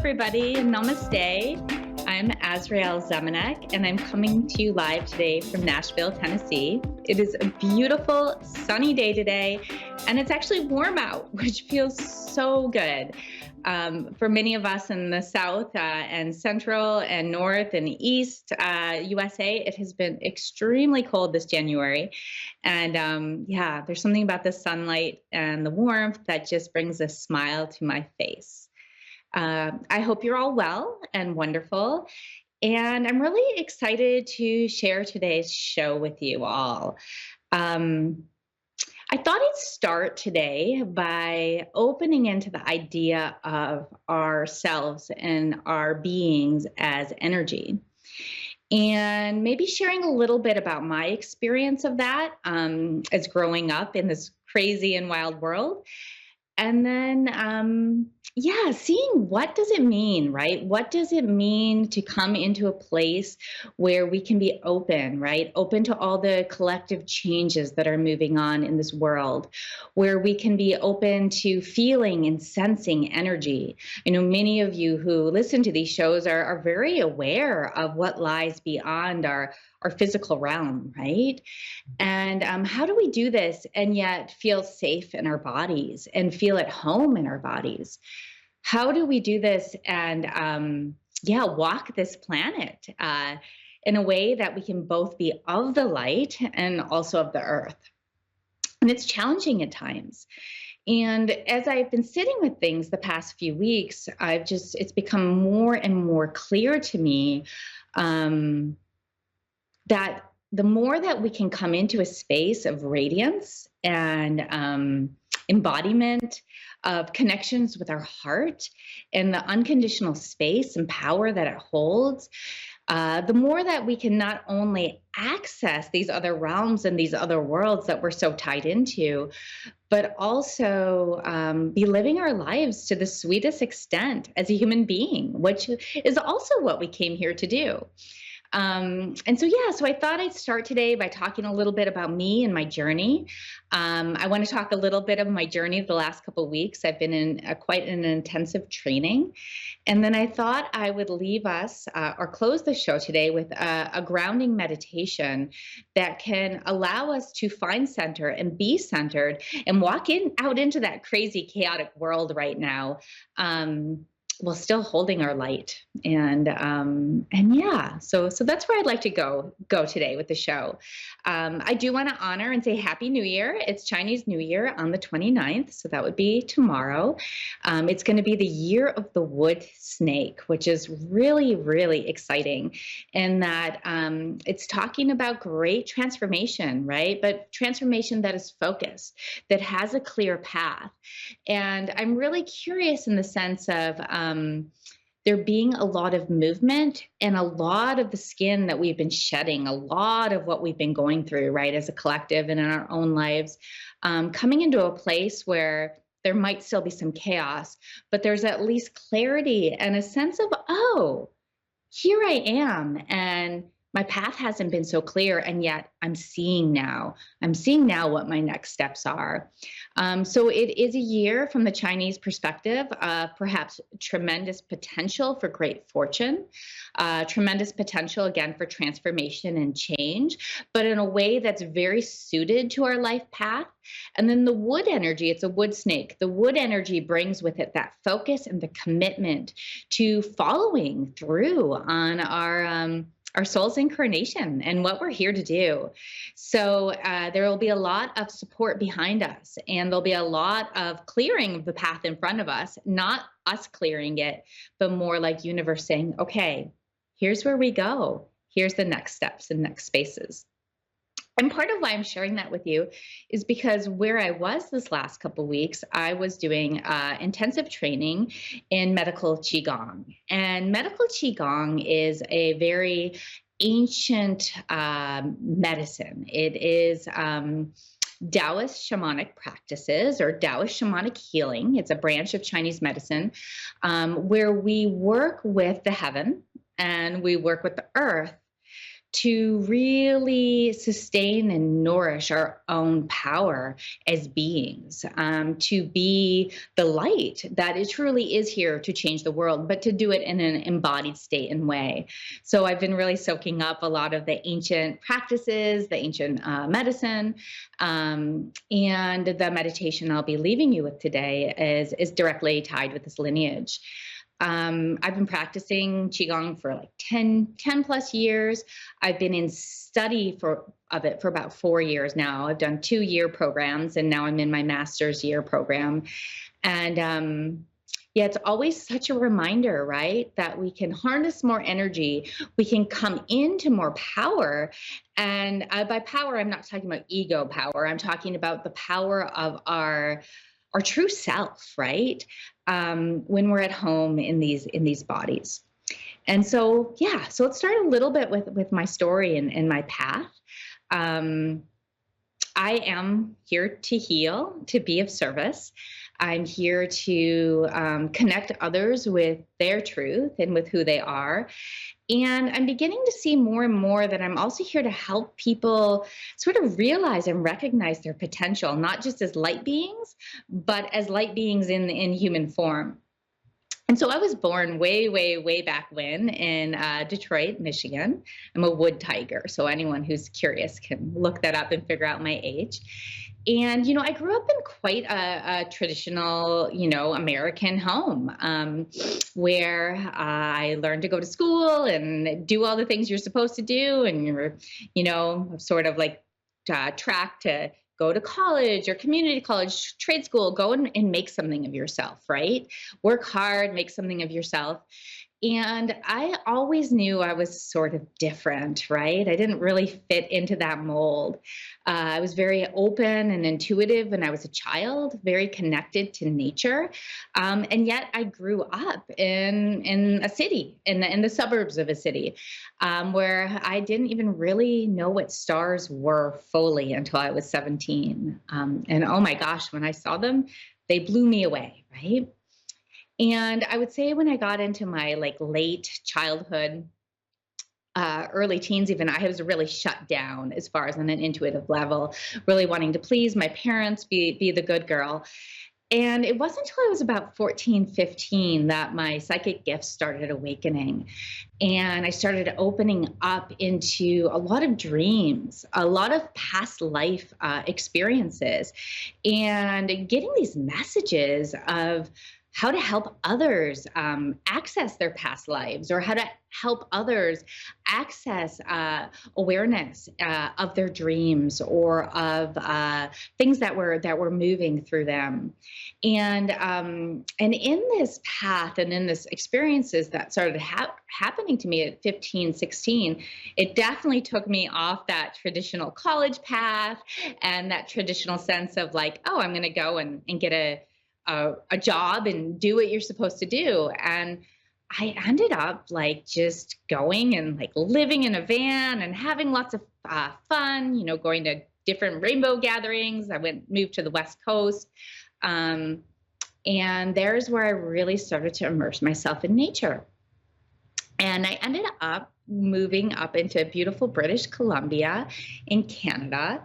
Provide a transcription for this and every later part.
everybody. Namaste. I'm Asrael Zemenick, and I'm coming to you live today from Nashville, Tennessee. It is a beautiful, sunny day today, and it's actually warm out, which feels so good. For many of us in the South and Central and North and East USA, it has been extremely cold this January. And there's something about the sunlight and the warmth that just brings a smile to my face. I hope you're all well and wonderful. And I'm really excited to share today's show with you all. Um, I thought I'd start today by opening into the idea of ourselves and our beings as energy. And maybe sharing a little bit about my experience of that as growing up in this crazy and wild world. And then, seeing what does it mean, right? What does it mean to come into a place where we can be open, right? Open to all the collective changes that are moving on in this world, where we can be open to feeling and sensing energy. I know many of you who listen to these shows are very aware of what lies beyond our physical realm, right? And how do we do this and yet feel safe in our bodies and feel at home in our bodies? How do we do this and walk this planet in a way that we can both be of the light and also of the earth? And it's challenging at times. And as I've been sitting with things the past few weeks, it's become more and more clear to me that the more that we can come into a space of radiance and embodiment of connections with our heart and the unconditional space and power that it holds, the more that we can not only access these other realms and these other worlds that we're so tied into, but also be living our lives to the sweetest extent as a human being, which is also what we came here to do. So I thought I'd start today by talking a little bit about me and my journey. I want to talk a little bit of my journey the last couple of weeks. I've been in quite an intensive training. And then I thought I would leave us or close the show today with a grounding meditation that can allow us to find center and be centered and walk out into that crazy, chaotic world right now. While still holding our light. So that's where I'd like to go today with the show. I do want to honor and say Happy New Year. It's Chinese New Year on the 29th, so that would be tomorrow. It's going to be the year of the wood snake, which is really, really exciting in that it's talking about great transformation, right? But transformation that is focused, that has a clear path. And I'm really curious in the sense of there being a lot of movement and a lot of the skin that we've been shedding, a lot of what we've been going through, right, as a collective and in our own lives, coming into a place where there might still be some chaos, but there's at least clarity and a sense of, oh, here I am. And my path hasn't been so clear, and yet I'm seeing now. I'm seeing now what my next steps are. So it is a year from the Chinese perspective, perhaps tremendous potential for great fortune, tremendous potential, again, for transformation and change, but in a way that's very suited to our life path. And then the wood energy, it's a wood snake. The wood energy brings with it that focus and the commitment to following through on our soul's incarnation and what we're here to do. So there will be a lot of support behind us, and there'll be a lot of clearing of the path in front of us, not us clearing it, but more like universe saying, okay, here's where we go. Here's the next steps and next spaces. And part of why I'm sharing that with you is because where I was this last couple of weeks, I was doing intensive training in medical Qigong. And medical Qigong is a very ancient medicine. It is Taoist shamanic practices or Taoist shamanic healing. It's a branch of Chinese medicine where we work with the heaven and we work with the earth to really sustain and nourish our own power as beings, to be the light that it truly is here to change the world, but to do it in an embodied state and way. So I've been really soaking up a lot of the ancient practices, the ancient medicine, and the meditation I'll be leaving you with today is directly tied with this lineage. I've been practicing Qigong for like 10 plus years. I've been in study of it for about 4 years now. I've done 2 year programs and now I'm in my master's year program. And yeah, it's always such a reminder, right? That we can harness more energy. We can come into more power. And by power, I'm not talking about ego power. I'm talking about the power of our true self, right? When we're at home in these bodies. And so, yeah, so let's start a little bit with my story and my path. I am here to heal, to be of service. I'm here to connect others with their truth and with who they are. And I'm beginning to see more and more that I'm also here to help people sort of realize and recognize their potential, not just as light beings, but as light beings in human form. And so I was born way, way, way back when in Detroit, Michigan. I'm a wood tiger. So anyone who's curious can look that up and figure out my age. And, I grew up in quite a traditional, American home where I learned to go to school and do all the things you're supposed to do. And you're, sort of like tracked to go to college or community college, trade school, go and make something of yourself, right? Work hard, make something of yourself. And I always knew I was sort of different, right? I didn't really fit into that mold. I was very open and intuitive when I was a child, very connected to nature. And yet I grew up in a city, in the suburbs of a city, where I didn't even really know what stars were fully until I was 17. And oh my gosh, when I saw them, they blew me away, right? And I would say when I got into my like late childhood, early teens, even I was really shut down as far as on an intuitive level, really wanting to please my parents, be the good girl. And it wasn't until I was about 14, 15 that my psychic gifts started awakening. And I started opening up into a lot of dreams, a lot of past life experiences, and getting these messages of how to help others access their past lives, or how to help others access awareness of their dreams or of things that were moving through them. And in this path and in this experiences that started happening to me at 15, 16, it definitely took me off that traditional college path and that traditional sense of like, oh, I'm going to go and get a job and do what you're supposed to do. And I ended up like just going and like living in a van and having lots of fun, going to different rainbow gatherings. I moved to the West Coast. And there's where I really started to immerse myself in nature. And I ended up moving up into beautiful British Columbia in Canada.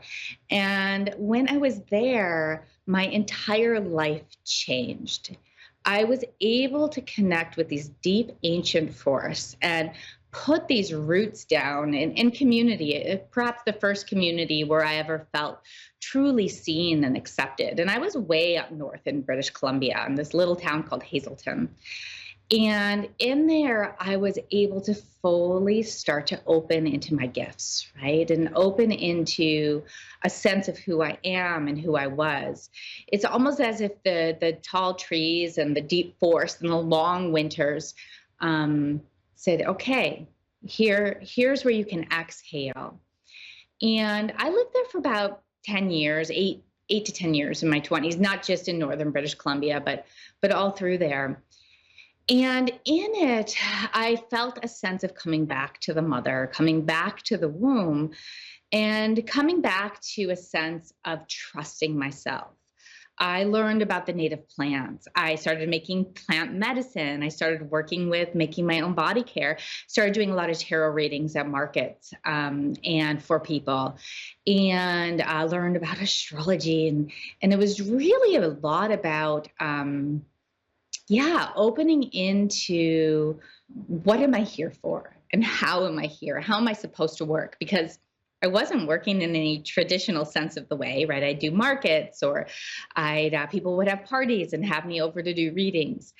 And when I was there, my entire life changed. I was able to connect with these deep ancient forests and put these roots down in community, perhaps the first community where I ever felt truly seen and accepted. And I was way up north in British Columbia in this little town called Hazelton. And in there, I was able to fully start to open into my gifts, right? And open into a sense of who I am and who I was. It's almost as if the tall trees and the deep forest and the long winters said, okay, here's where you can exhale. And I lived there for about 10 years, eight to 10 years in my 20s, not just in northern British Columbia, but all through there. And in it, I felt a sense of coming back to the mother, coming back to the womb, and coming back to a sense of trusting myself, I learned about the native plants. I started making plant medicine. I started working with making my own body care. Started doing a lot of tarot readings at markets and for people, and I learned about astrology, and it was really a lot about yeah, opening into what am I here for and how am I here? How am I supposed to work? Because I wasn't working in any traditional sense of the way, right? I'd do markets, or I'd people would have parties and have me over to do readings.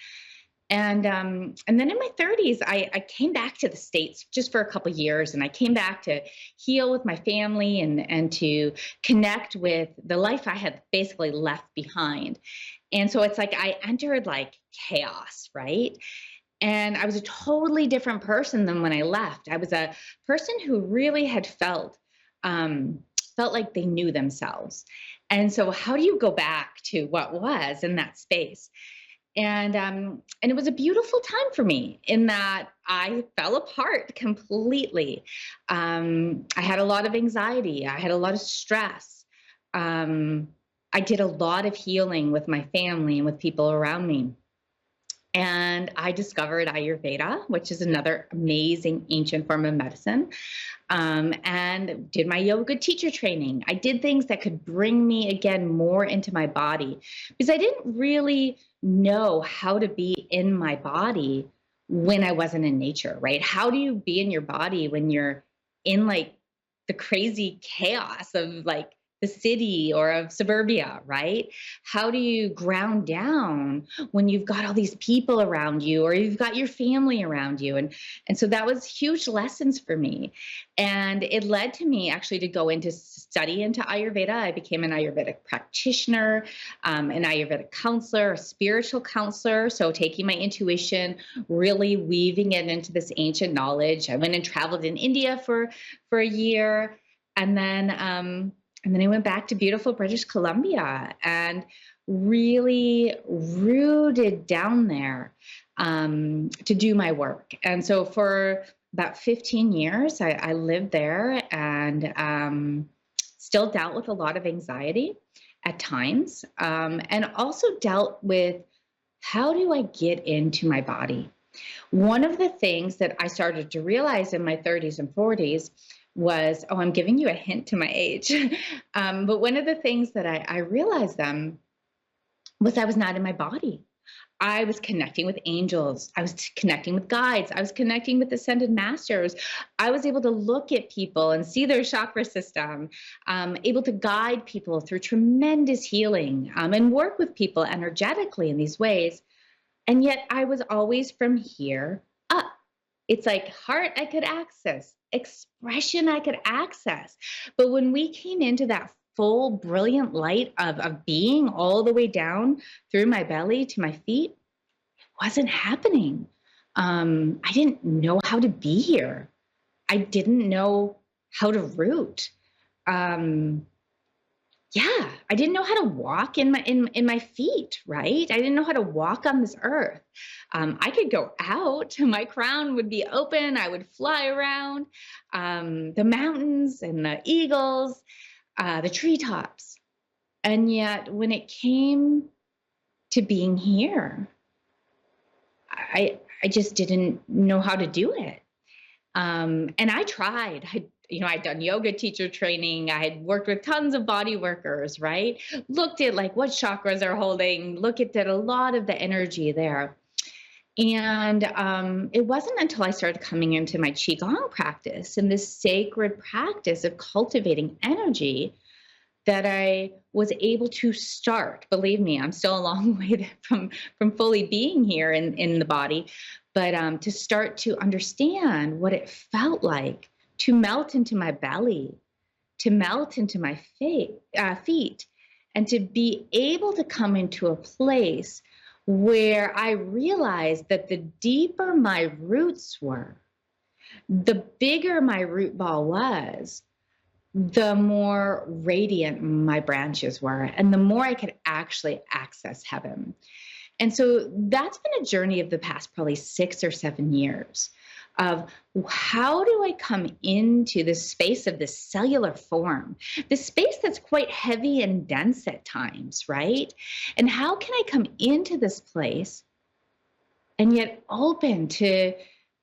And then in my 30s, I came back to the States just for a couple years, and I came back to heal with my family and to connect with the life I had basically left behind. And so it's like I entered like chaos, right? And I was a totally different person than when I left. I was a person who really had um, felt like they knew themselves. And so, how do you go back to what was in that space? And it was a beautiful time for me in that I fell apart completely. I had a lot of anxiety. I had a lot of stress. Um, I did a lot of healing with my family and with people around me. And I discovered Ayurveda, which is another amazing ancient form of medicine, and did my yoga teacher training. I did things that could bring me again more into my body because I didn't really know how to be in my body when I wasn't in nature, right? How do you be in your body when you're in like the crazy chaos of like the city or of suburbia, right? How do you ground down when you've got all these people around you or you've got your family around you? And so that was huge lessons for me. And it led to me actually to go into study into Ayurveda. I became an Ayurvedic practitioner, an Ayurvedic counselor, a spiritual counselor. So taking my intuition, really weaving it into this ancient knowledge. I went and traveled in India for a year, and then I went back to beautiful British Columbia and really rooted down there to do my work. And so for about 15 years, I lived there and still dealt with a lot of anxiety at times, and also dealt with how do I get into my body? One of the things that I started to realize in my 30s and 40s was, oh, I'm giving you a hint to my age. But one of the things that I realized then was I was not in my body. I was connecting with angels. I was connecting with guides. I was connecting with ascended masters. I was able to look at people and see their chakra system, able to guide people through tremendous healing, and work with people energetically in these ways. And yet I was always from here up. It's like heart I could access, expression I could access. But when we came into that full, brilliant light of being all the way down through my belly to my feet, it wasn't happening. I didn't know how to be here. I didn't know how to root. Um, yeah, I didn't know how to walk in my feet, right? I didn't know how to walk on this earth. I could go out, my crown would be open, I would fly around the mountains and the eagles, the treetops. And yet when it came to being here, I just didn't know how to do it. And I tried. I'd done yoga teacher training. I had worked with tons of body workers, right? Looked at like what chakras are holding, look at a lot of the energy there. And it wasn't until I started coming into my Qigong practice and this sacred practice of cultivating energy that I was able to start. Believe me, I'm still a long way from fully being here in the body, but to start to understand what it felt like to melt into my belly, to melt into my feet, and to be able to come into a place where I realized that the deeper my roots were, the bigger my root ball was, the more radiant my branches were, and the more I could actually access heaven. And so that's been a journey of the past probably 6 or 7 years of how do I come into this space of this cellular form, this space that's quite heavy and dense at times, right? And how can I come into this place and yet open to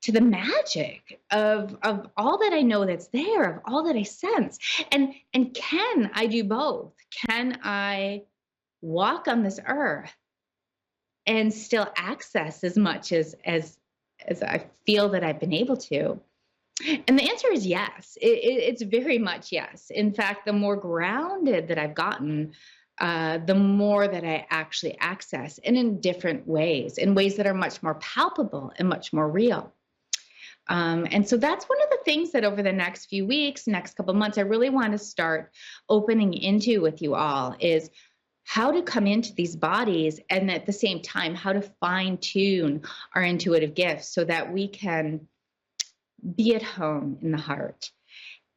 the magic of all that I know that's there, of all that I sense? And can I do both? Can I walk on this earth and still access as much as I feel that I've been able to? And the answer is yes. It's very much yes. In fact, the more grounded that I've gotten, the more that I actually access, and in different ways, in ways that are much more palpable and much more real. And so that's one of the things that over the next few weeks, next couple months, I really want to start opening into with you all is how to come into these bodies, and at the same time, how to fine tune our intuitive gifts so that we can be at home in the heart.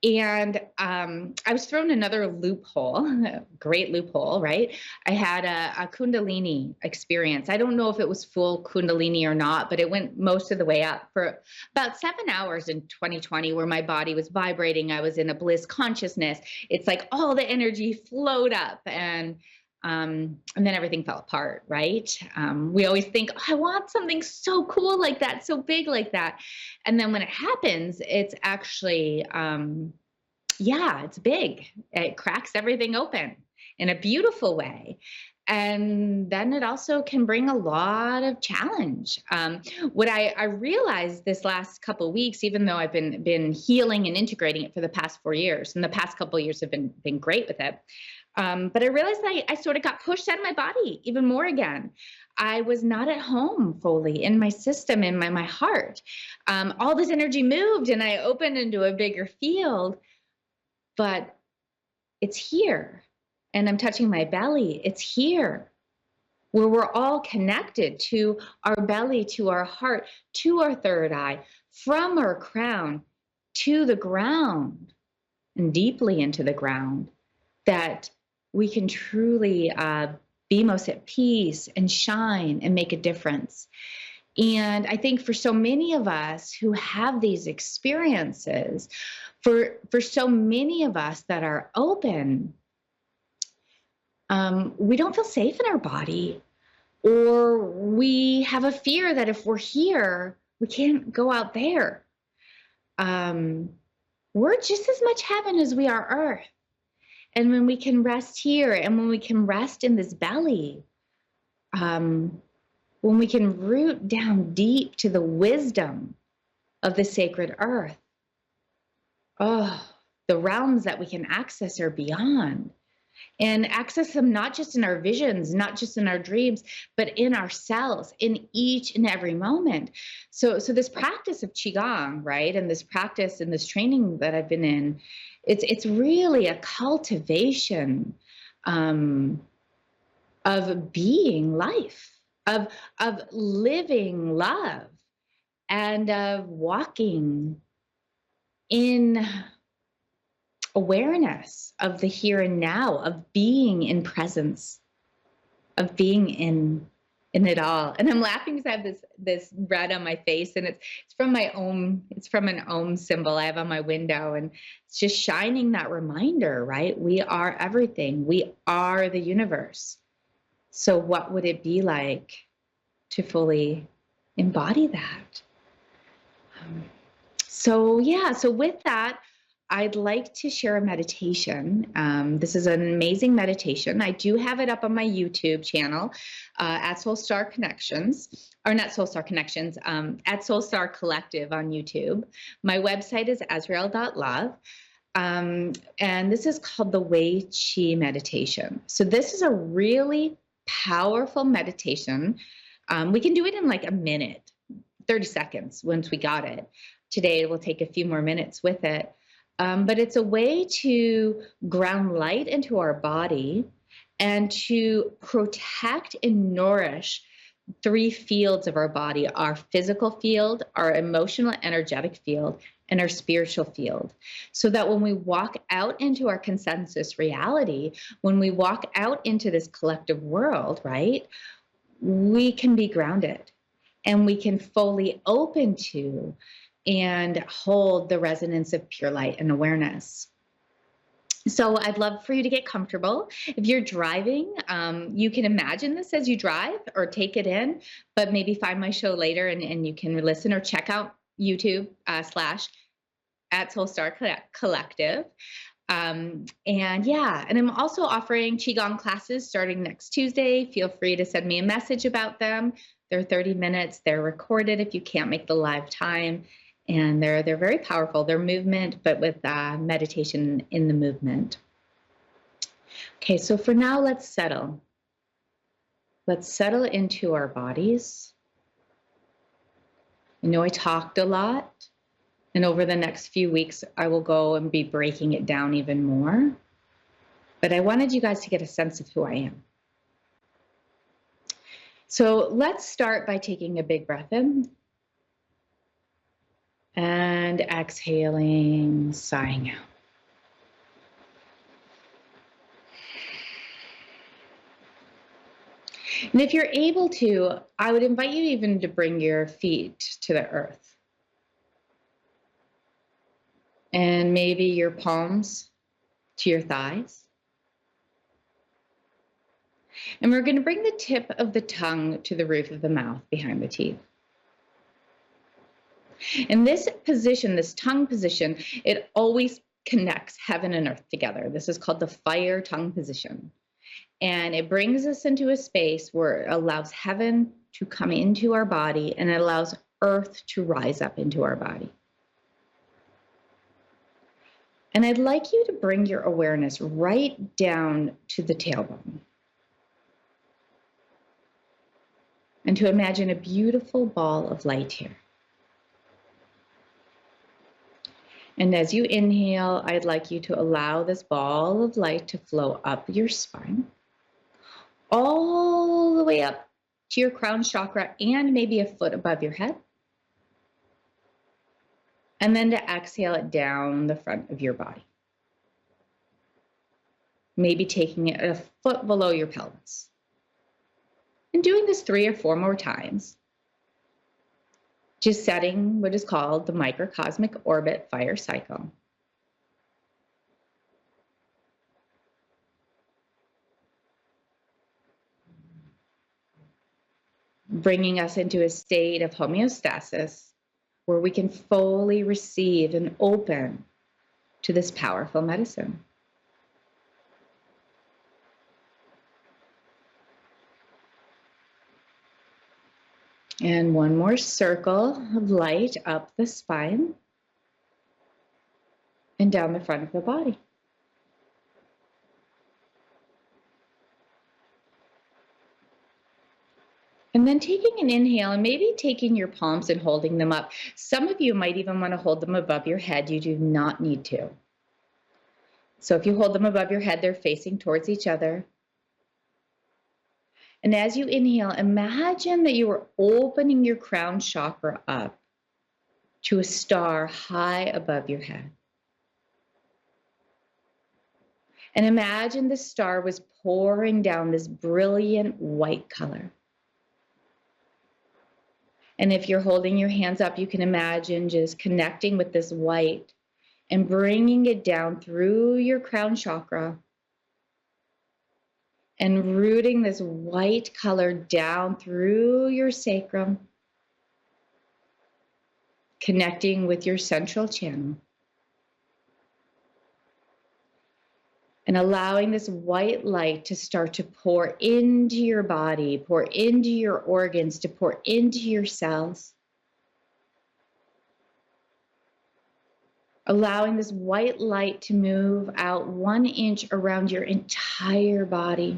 And I was thrown another loophole, great loophole, right? I had a Kundalini experience. I don't know if it was full Kundalini or not, but it went most of the way up for about 7 hours in 2020, where my body was vibrating. I was in a bliss consciousness. It's like all the energy flowed up, and then everything fell apart, right? We always think, oh, I want something so cool like that, so big like that. And then when it happens, it's actually, yeah, it's big. It cracks everything open in a beautiful way. And then it also can bring a lot of challenge. What I realized this last couple of weeks, even though I've been healing and integrating it for the past 4 years, and the past couple of years have been great with it. But I realized I sort of got pushed out of my body even more again. I was not at home fully in my system, in my heart. All this energy moved and I opened into a bigger field, but it's here. And I'm touching my belly. It's here, where we're all connected to our belly, to our heart, to our third eye, from our crown to the ground and deeply into the ground, that we can truly be most at peace and shine and make a difference. And I think for so many of us who have these experiences, for so many of us that are open, we don't feel safe in our body, or we have a fear that if we're here, we can't go out there. We're just as much heaven as we are earth. And when we can rest here, and when we can rest in this belly, when we can root down deep to the wisdom of the sacred earth, oh, the realms that we can access are beyond. And access them not just in our visions, not just in our dreams, but in ourselves, in each and every moment. So this practice of Qigong, right, and this practice and this training that I've been in, it's really a cultivation of being life, of living love, and of walking in awareness of the here and now, of being in presence, of being in it all. And I'm laughing because I have this red on my face, and it's from my Om. It's from an Om symbol I have on my window, and it's just shining that reminder, right? We are everything. We are the universe. So what would it be like to fully embody that? So with that, I'd like to share a meditation. This is an amazing meditation. I do have it up on my YouTube channel at Soulstar Connections, or not Soulstar Connections, at Soulstar Collective on YouTube. My website is asrael.love. And this is called the Wei Qi meditation. So this is a really powerful meditation. We can do it in like a minute, 30 seconds once we got it. Today we'll take a few more minutes with it. But it's a way to ground light into our body and to protect and nourish 3 fields of our body: our physical field, our emotional, energetic field, and our spiritual field. So that when we walk out into our consensus reality, when we walk out into this collective world, right, we can be grounded, and we can fully open to and hold the resonance of pure light and awareness. So I'd love for you to get comfortable. If you're driving, you can imagine this as you drive or take it in, but maybe find my show later and you can listen or check out YouTube slash at Soulstar Collective. And yeah, and I'm also offering Qigong classes starting next Tuesday. Feel free to send me a message about them. They're 30 minutes. They're recorded if you can't make the live time. And they're very powerful. They're movement, but with meditation in the movement. Okay, so for now, let's settle. Let's settle into our bodies. I know I talked a lot, and over the next few weeks, I will go and be breaking it down even more. But I wanted you guys to get a sense of who I am. So let's start by taking a big breath in and exhaling, sighing out. And if you're able to, I would invite you even to bring your feet to the earth. And maybe your palms to your thighs. And we're going to bring the tip of the tongue to the roof of the mouth behind the teeth. In this position, this tongue position, it always connects heaven and earth together. This is called the fire tongue position. And it brings us into a space where it allows heaven to come into our body and it allows earth to rise up into our body. And I'd like you to bring your awareness right down to the tailbone. And to imagine a beautiful ball of light here. And as you inhale, I'd like you to allow this ball of light to flow up your spine, all the way up to your crown chakra and maybe a foot above your head. And then to exhale it down the front of your body. Maybe taking it a foot below your pelvis. And doing this 3 or 4 more times. Just setting what is called the microcosmic orbit fire cycle. Bringing us into a state of homeostasis where we can fully receive and open to this powerful medicine. And one more circle of light up the spine and down the front of the body. And then taking an inhale and maybe taking your palms and holding them up. Some of you might even want to hold them above your head. You do not need to. So if you hold them above your head, they're facing towards each other. And as you inhale, imagine that you are opening your crown chakra up to a star high above your head. And imagine the star was pouring down this brilliant white color. And if you're holding your hands up, you can imagine just connecting with this white and bringing it down through your crown chakra and rooting this white color down through your sacrum, connecting with your central channel. And allowing this white light to start to pour into your body, pour into your organs, to pour into your cells. Allowing this white light to move out 1 inch around your entire body.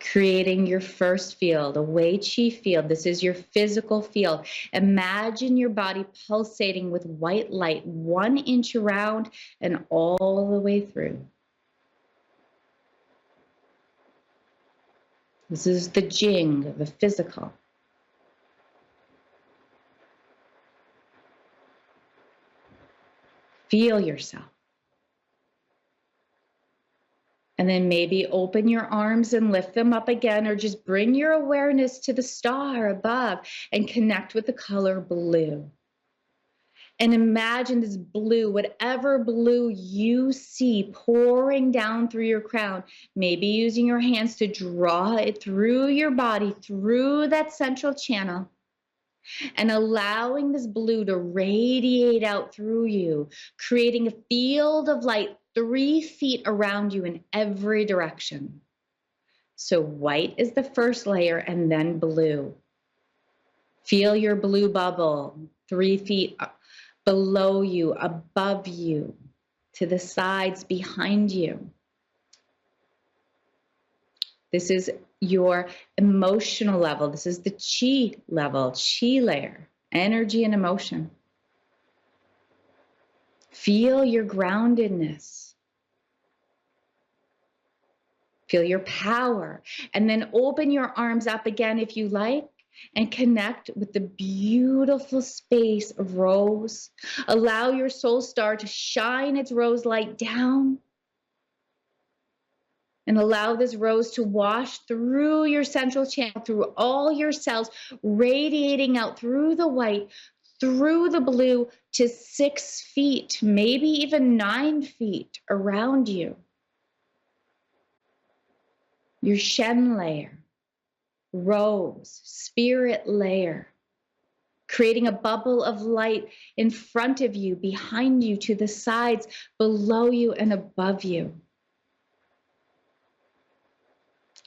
Creating your first field, a Wei Qi field. This is your physical field. Imagine your body pulsating with white light 1 inch around and all the way through. This is the Jing, the physical. Feel yourself. And then maybe open your arms and lift them up again, or just bring your awareness to the star above and connect with the color blue. And imagine this blue, whatever blue you see pouring down through your crown, maybe using your hands to draw it through your body, through that central channel, and allowing this blue to radiate out through you, creating a field of light 3 feet around you in every direction. So white is the first layer and then blue. Feel your blue bubble 3 feet below you, above you, to the sides behind you. This is your emotional level. This is the chi level, chi layer, energy and emotion. Feel your groundedness. Feel your power. And then open your arms up again if you like, and connect with the beautiful space of rose. Allow your soul star to shine its rose light down, and allow this rose to wash through your central channel, through all your cells, radiating out through the white, through the blue, to 6 feet, maybe even 9 feet around you. Your Shen layer, rose, spirit layer, creating a bubble of light in front of you, behind you, to the sides, below you, and above you.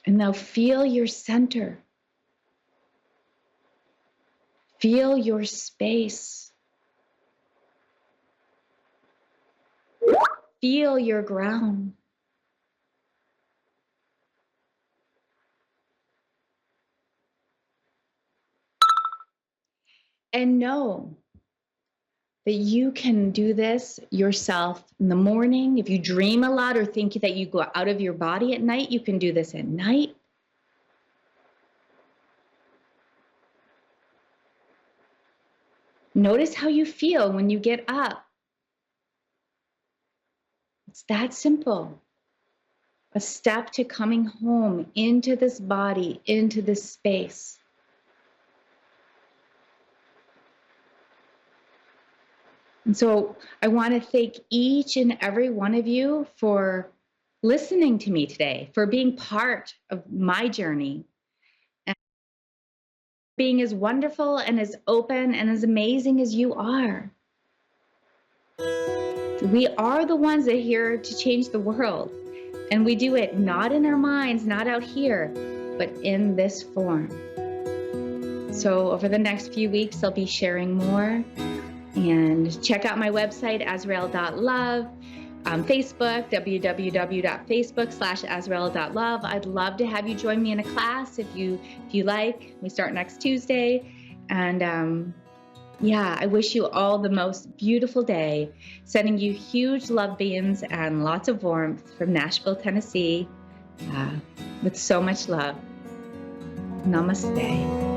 And now feel your center. Feel your space. Feel your ground. And know that you can do this yourself in the morning. If you dream a lot or think that you go out of your body at night, you can do this at night. Notice how you feel when you get up. It's that simple. A step to coming home into this body, into this space. And so I want to thank each and every one of you for listening to me today, for being part of my journey, and being as wonderful and as open and as amazing as you are. We are the ones that are here to change the world. And we do it not in our minds, not out here, but in this form. So over the next few weeks, I'll be sharing more. And check out my website, asrael.love, Facebook, www.facebook.com/asrael.love. I'd love to have you join me in a class if you like. We start next Tuesday. And yeah, I wish you all the most beautiful day. Sending you huge love beams and lots of warmth from Nashville, Tennessee, with so much love. Namaste.